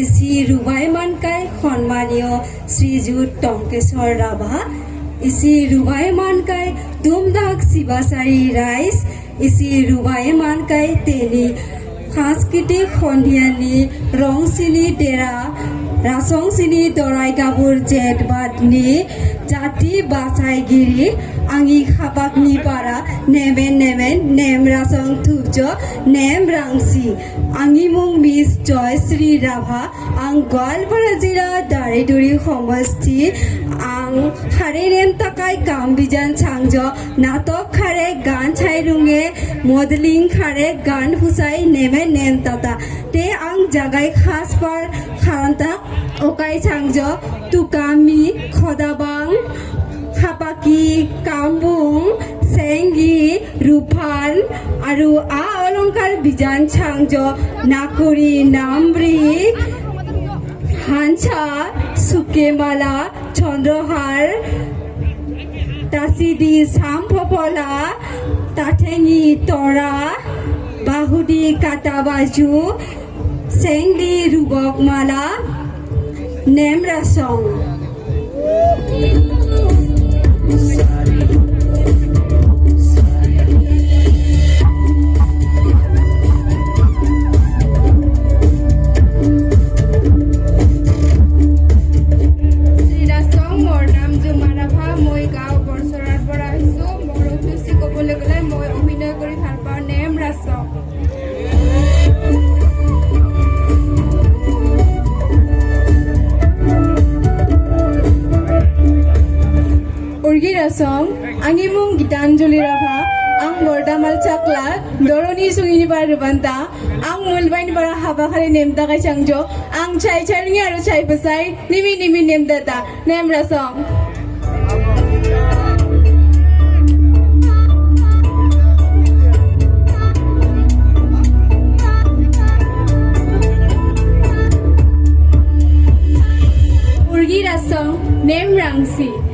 EC Rubai মানকাই সন্মানীয় Shriyut Tankeswar Rabha, EC Rubai মানকাই দুমদাক শিৱাচাৰী ৰাইজ, EC Rubai মানকাই তেলি সাংস্কৃতিক সন্ধিয়ানি ৰংচিনি ডেৰা রাসংসিনি দরাই গাবুর জেট বাদনি জাতি বাসাইগিরি আঙি খাবাকনি পারা নেমেন নেমেন নেম রাসং থুবজ নেম রাংসি আঙি মুং মিস জয়শ্রী রাভা আং গোৱালপাৰা জিলা দাৰিদুৰি সমষ্টি আং খাৰে নেম তাকাই কাম বিজান চাংজ নাটক খাৰে গান ছাই রুঙে মডেলিং খাৰে গান ফুসাই নেমে নেম তাতা তে আং জাগাই খাস পার খারান্তা ওকাই চাংজ তুকামি খদাবাং খাপাকি কামবুং চেংগি রূপান আৰু আ অলংকাৰ বিজান চাংজ নাকুৰি নামৰি হানছা সুকেমালা চন্দ্ৰহাৰ তাচিদি চামফপলা তাঠেঙি তৰা বাহুদি কাটাবাজু চেংদি রুবকমালা নেমরাসং Song Angimung Gitanjuli Raha Ang Bordamal Chakla Doroni Sungini Barubanta Ang Mulbain Bara Habakari Name Taka Changjo Ang Chai Charingi Aru Chai Pasai Nimi Nimi Name Data Nemra Song Urgira Song Name Rangsi